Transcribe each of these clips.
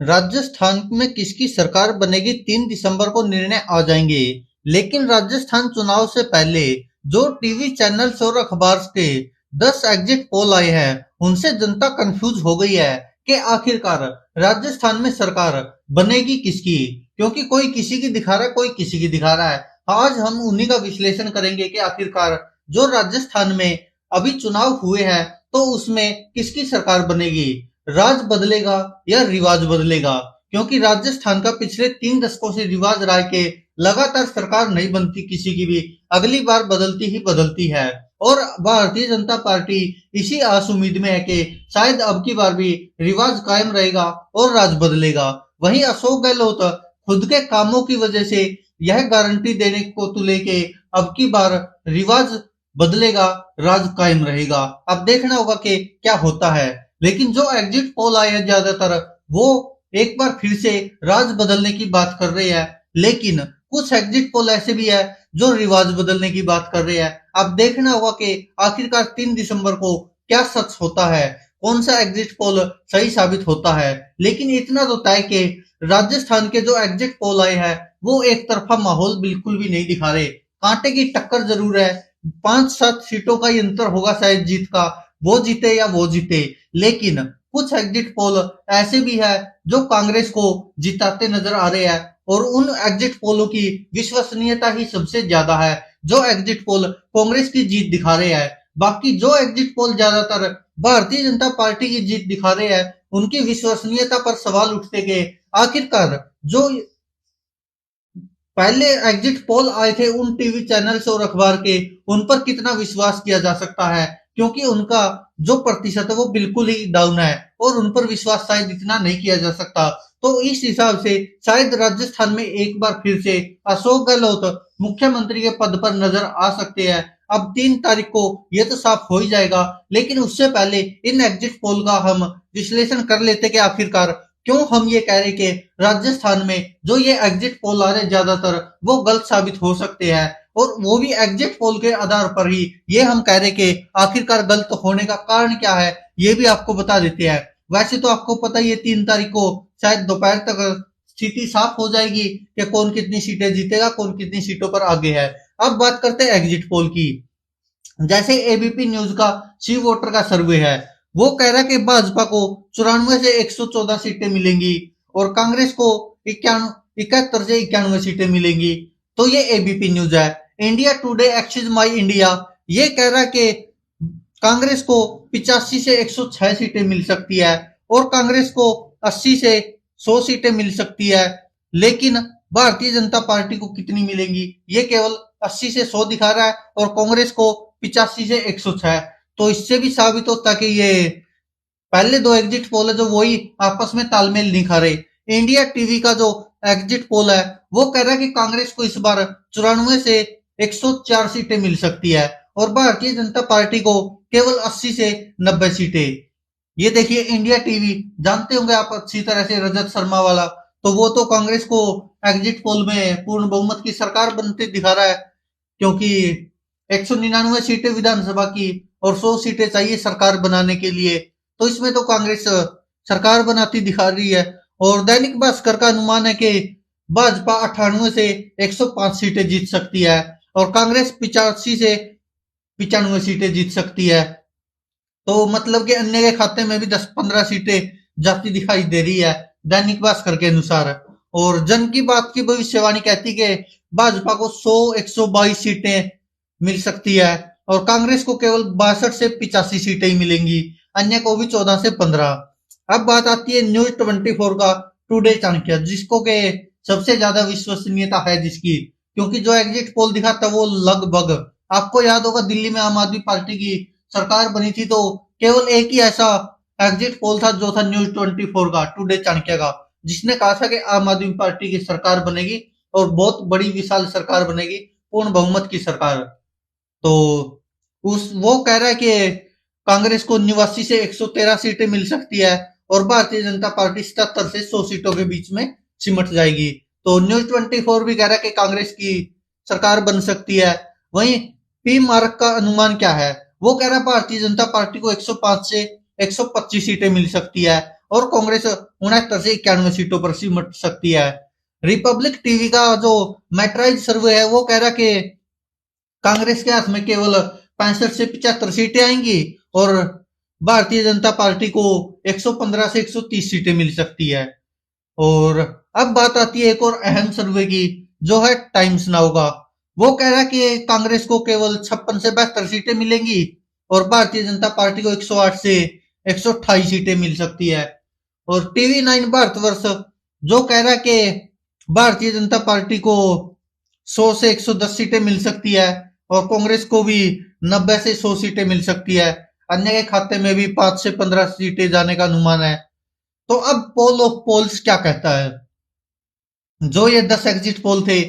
राजस्थान में किसकी सरकार बनेगी 3 दिसंबर को निर्णय आ जाएंगे। लेकिन राजस्थान चुनाव से पहले जो टीवी चैनल्स और अखबार के 10 एग्जिट पोल आए हैं उनसे जनता कंफ्यूज हो गई है कि आखिरकार राजस्थान में सरकार बनेगी किसकी, क्योंकि कोई किसी की दिखा रहा है, कोई किसी की दिखा रहा है। आज हम उन्हीं का विश्लेषण करेंगे कि आखिरकार जो राजस्थान में अभी चुनाव हुए हैं तो उसमें किसकी सरकार बनेगी, राज बदलेगा या रिवाज बदलेगा। क्योंकि राजस्थान का पिछले 3 दशकों से रिवाज रहा है कि लगातार सरकार नहीं बनती किसी की भी, अगली बार बदलती ही बदलती है। और भारतीय जनता पार्टी इसी आस उम्मीद में है कि शायद अब की बार भी रिवाज कायम रहेगा और राज बदलेगा। वहीं अशोक गहलोत खुद के कामों की वजह से यह गारंटी देने को तुले कि अब की बार रिवाज बदलेगा, राज कायम रहेगा। अब देखना होगा कि क्या होता है। लेकिन जो एग्जिट पोल आए हैं ज्यादातर वो एक बार फिर से राज बदलने की बात कर रहे हैं। लेकिन कुछ एग्जिट पोल ऐसे भी है जो रिवाज बदलने की बात कर रहे हैं। अब देखना होगा कि आखिरकार 3 दिसंबर को क्या सच होता है, कौन सा एग्जिट पोल सही साबित होता है। लेकिन इतना तो तय कि राजस्थान के जो एग्जिट पोल आए हैं वो एक तरफा माहौल बिल्कुल भी नहीं दिखा रहे। कांटे की टक्कर जरूर है, 5-7 सीटों का ही अंतर होगा शायद जीत का, वो जीते या वो जीते। लेकिन कुछ एग्जिट पोल ऐसे भी है जो कांग्रेस को जिताते नजर आ रहे हैं और उन एग्जिट पोलों की विश्वसनीयता ही सबसे ज्यादा है जो एग्जिट पोल कांग्रेस की जीत दिखा रहे हैं। बाकी जो एग्जिट पोल ज्यादातर भारतीय जनता पार्टी की जीत दिखा रहे हैं उनकी विश्वसनीयता पर सवाल उठते गए। आखिरकार जो पहले एग्जिट पोल आए थे उन टीवी चैनल्स और अखबार के, उन पर कितना विश्वास किया जा सकता है, क्योंकि उनका जो प्रतिशत है वो बिल्कुल ही डाउन है और उन पर विश्वास शायद इतना नहीं किया जा सकता। तो इस हिसाब से शायद राजस्थान में एक बार फिर से अशोक गहलोत मुख्यमंत्री के पद पर नजर आ सकते हैं। अब 3 तारीख को ये तो साफ हो ही जाएगा, लेकिन उससे पहले इन एग्जिट पोल का हम विश्लेषण कर लेते कि आखिरकार क्यों हम ये कह रहे कि राजस्थान में जो ये एग्जिट पोल आ रहे हैं ज्यादातर वो गलत साबित हो सकते हैं। और वो भी एग्जिट पोल के आधार पर ही ये हम कह रहे कि आखिरकार गलत होने का कारण क्या है ये भी आपको बता देते हैं। वैसे तो आपको पता ही है 3 तारीख को शायद दोपहर तक स्थिति साफ हो जाएगी कि कौन कितनी सीटें जीतेगा, कौन कितनी सीटों पर आगे है। अब बात करते हैं एग्जिट पोल की। जैसे एबीपी न्यूज का सी वोटर का सर्वे है, वो कह रहा है कि भाजपा को 94 से 114 सीटें मिलेंगी और कांग्रेस को 71 से 91 सीटें मिलेंगी। तो ये एबीपी न्यूज है। इंडिया टुडे एक्सिस माई इंडिया ये कह रहा है कि कांग्रेस को 85 से 106 सीटें मिल सकती है और कांग्रेस को 80 से 100 सीटें मिल सकती है। लेकिन भारतीय जनता पार्टी को कितनी मिलेंगी ये केवल 80 से 100 दिखा रहा है और कांग्रेस को 85 से 106। तो इससे भी साबित होता कि ये पहले दो एग्जिट पोल है जो वही आपस में तालमेल नहीं खा रहे। इंडिया टीवी का जो एग्जिट पोल है वो कह रहा है कि कांग्रेस को इस बार 94 से 104 सीटें मिल सकती है और भारतीय जनता पार्टी को केवल 80 से 90 सीटें। ये देखिए इंडिया टीवी, जानते होंगे आप अच्छी तरह से, रजत शर्मा वाला, तो वो तो कांग्रेस को एग्जिट पोल में पूर्ण बहुमत की सरकार बनते दिखा रहा है, क्योंकि 199 सीटें विधानसभा की और 100 सीटें चाहिए सरकार बनाने के लिए। तो इसमें तो कांग्रेस सरकार बनाती दिखा रही है। और दैनिक भास्कर का अनुमान है कि भाजपा 98 से 105 सीटें जीत सकती है और कांग्रेस 85 से 95 सीटें जीत सकती है। तो मतलब कि अन्य के खाते में भी 10-15 सीटें जाती दिखाई दे रही है दैनिक भास्कर के अनुसार। और जन की बात की भविष्यवाणी कहती कि भाजपा को 100-122 सीटें मिल सकती है और कांग्रेस को केवल 62 से 85 सीटें ही मिलेंगी, अन्य को भी 14 से 15। अब बात आती है न्यूज 24 का टुडे चाणक्य, जिसको के सबसे ज्यादा विश्वसनीयता है जिसकी, क्योंकि जो एग्जिट पोल दिखाता वो लगभग, आपको याद होगा दिल्ली में आम आदमी पार्टी की सरकार बनी थी तो केवल एक ही ऐसा एग्जिट पोल था जो था न्यूज 24 का टुडे चाणक्य का, जिसने कहा था कि आम आदमी पार्टी की सरकार बनेगी और बहुत बड़ी विशाल सरकार बनेगी, पूर्ण बहुमत की सरकार। तो उस वो कह रहा है कि कांग्रेस को 89 से 113 सीटें मिल सकती है और भारतीय जनता पार्टी 77 से 100 सीटों के बीच में सिमट जाएगी। तो न्यूज 24 भी कह रहा है कि कांग्रेस की सरकार बन सकती है। वहीं पी मार्क का अनुमान क्या है, वो कह रहा है भारतीय जनता पार्टी को 105 से 125 सीटें मिल सकती है और कांग्रेस 69 से 91 सीटों पर सिमट सकती है। रिपब्लिक टीवी का जो मैट्राइज सर्वे है वो कह रहा कि कांग्रेस के हाथ में केवल 65 से 75 सीटें आएंगी और भारतीय जनता पार्टी को 115 से 130 सीटें मिल सकती है। और अब बात आती है एक और अहम सर्वे की, जो है टाइम्स नाउ का। वो कह रहा है कि कांग्रेस को केवल 56 से 72 सीटें मिलेंगी और भारतीय जनता पार्टी को 108 से 128 सीटें मिल सकती है। और टीवी 9 भारतवर्ष जो कह रहा है कि भारतीय जनता पार्टी को 100 से 110 सीटें मिल सकती है और कांग्रेस को भी 90 से 100 सीटें मिल सकती है। अन्य के खाते में भी 5 से 15 सीटें जाने का अनुमान है। तो अब पोल ऑफ पोल्स क्या कहता है? जो ये 10 एग्जिट पोल थे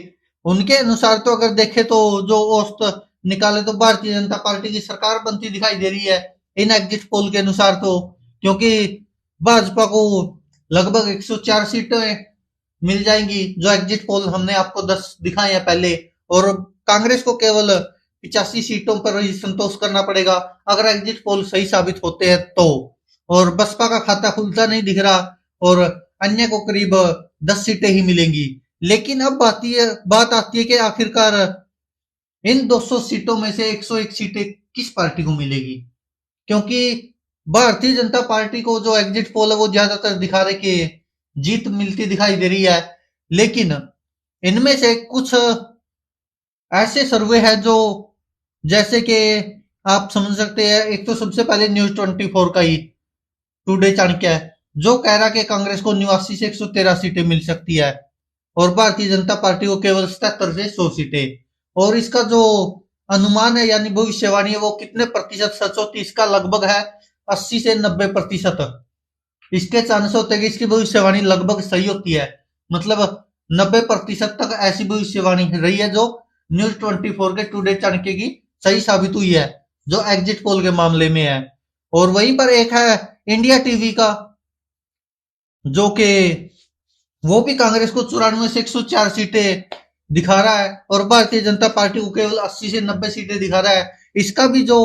उनके अनुसार तो अगर देखें तो जो औसत निकाले तो भारतीय जनता पार्टी की सरकार बनती दिखाई दे रही है इन एग्जिट पोल के अनुसार। तो क्योंकि भाजपा को लगभग 104 सीटें मिल जाएंगी, जो एग्जिट पोल हमने आपको 10 दिखाए हैं पहले, और कांग्रेस को केवल 85 सीटों पर ही संतोष करना पड़ेगा अगर एग्जिट पोल सही साबित होते हैं तो। और बसपा का खाता खुलता नहीं दिख रहा और अन्य को करीब 10 सीटें ही मिलेंगी। लेकिन अब बात आती है कि आखिरकार इन 200 सीटों में से 101 सीटें किस पार्टी को मिलेगी? क्योंकि भारतीय जनता पार्टी को जो एग्जिट पोल है वो ज्यादातर दिखा रहे कि जीत मिलती दिखाई दे रही है, लेकिन इनमें से कुछ ऐसे सर्वे है जो, जैसे कि आप समझ सकते हैं, एक तो सबसे पहले न्यूज 24 का ही टुडे चाणक्य है जो कह रहा है कि कांग्रेस को 89 से 113 सीटें मिल सकती है और भारतीय जनता पार्टी को केवल 77 से 100 सीटें। और इसका जो अनुमान है यानी भविष्यवाणी है वो कितने प्रतिशत सच होती है, इसका लगभग है 80 से 90%। इसके चांस होते हैं कि इसकी भविष्यवाणी लगभग सही होती है, मतलब 90% तक ऐसी भविष्यवाणी रही है जो न्यूज 24 के टुडे चाणक्य की सही साबित हुई है, जो एग्जिट पोल के मामले में है। और वहीं पर एक है इंडिया टीवी का, जो कि वो भी कांग्रेस को 94 से 104 सीटें दिखा रहा है और भारतीय जनता पार्टी को केवल 80 से 90 सीटें दिखा रहा है। इसका भी जो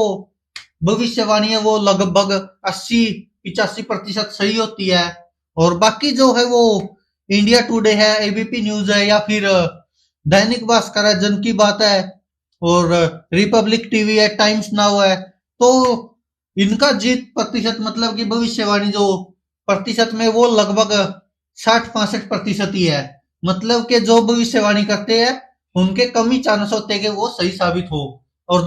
भविष्यवाणी है वो लगभग 80-85% सही होती है। और बाकी जो है वो इंडिया टुडे है, एबीपी न्यूज है, या फिर दैनिक भास्कर है, जन की बात है, और रिपब्लिक टीवी है, टाइम्स नाउ है, तो इनका जीत प्रतिशत मतलब की भविष्यवाणी जो प्रतिशत में वो लगभग 60-65% ही है। मतलब कि जो भविष्यवाणी करते हैं उनके कम ही चांस होते हैं कि वो सही साबित हो। और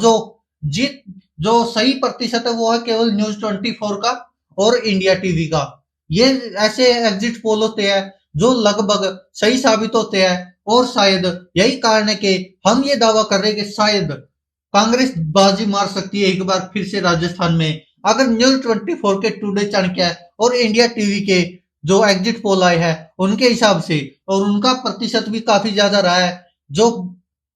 जो सही प्रतिशत है वो है केवल न्यूज 24 का और इंडिया टीवी का। ये ऐसे एग्जिट पोल होते हैं जो लगभग सही साबित होते हैं और शायद यही कारण है कि हम ये दावा कर रहे हैं कि शायद कांग्रेस बाजी मार सकती है एक बार फिर से राजस्थान में, अगर न्यूज 24 के टुडे चाणक्य और इंडिया टीवी के जो एग्जिट पोल आए हैं उनके हिसाब से, और उनका प्रतिशत भी काफी ज्यादा रहा है। जो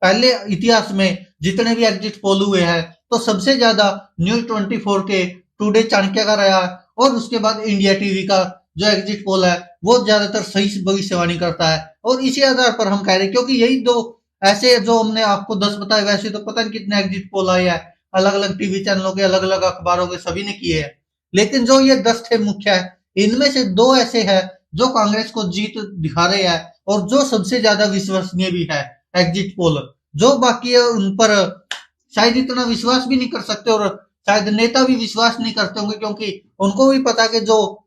पहले इतिहास में जितने भी एग्जिट पोल हुए हैं तो सबसे ज्यादा न्यूज 24 के टुडे चाणक्य का रहा है और उसके बाद इंडिया टीवी का जो एग्जिट पोल है वो ज्यादातर सही भविष्यवाणी करता है। और इसी आधार पर हम कह रहे हैं, क्योंकि यही दो ऐसे जो हमने आपको 10 बताए, वैसे तो पता नहीं कितने एग्जिट पोल आए हैं अलग अलग टीवी चैनलों के, अलग अलग अखबारों के, सभी ने किए हैं। लेकिन जो ये 10 थे मुख्य है, इनमें से 2 ऐसे हैं जो कांग्रेस को जीत दिखा रहे हैं और जो सबसे ज्यादा विश्वसनीय भी है एग्जिट पोल। जो बाकी है उन पर शायद इतना विश्वास भी नहीं कर सकते और शायद नेता भी विश्वास नहीं करते होंगे, क्योंकि उनको भी पता कि जो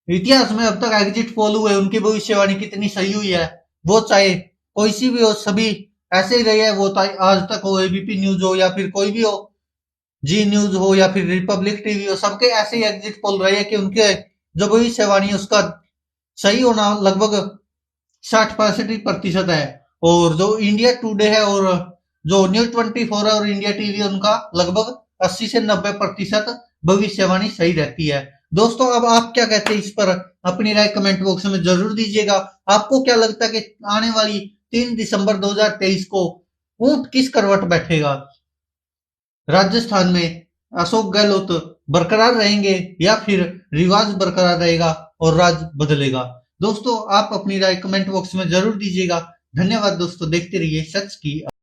इतिहास में अब तक एग्जिट पोल हुए उनकी भविष्यवाणी कितनी सही हुई है। वो चाहे कोई सी भी हो, सभी ऐसे ही रहे हैं, वो आज तक हो, एबीपी न्यूज हो या फिर कोई भी हो, जी न्यूज हो या फिर रिपब्लिक टीवी हो, सबके ऐसे ही एग्जिट पोल रहे हैं कि उनके जो भविष्यवाणी उसका सही होना लगभग 60-65% है। और जो इंडिया टुडे है और जो न्यूज 24 है और इंडिया टीवी है उनका लगभग 80 से 90% भविष्यवाणी सही रहती है। दोस्तों अब आप क्या कहते हैं इस पर अपनी राय कमेंट बॉक्स में जरूर दीजिएगा। आपको क्या लगता है कि आने वाली 3 दिसंबर 2023 को ऊंट किस करवट बैठेगा? राजस्थान में अशोक गहलोत बरकरार रहेंगे या फिर रिवाज बरकरार रहेगा और राज बदलेगा? दोस्तों आप अपनी राय कमेंट बॉक्स में जरूर दीजिएगा। धन्यवाद दोस्तों, देखते रहिए सच की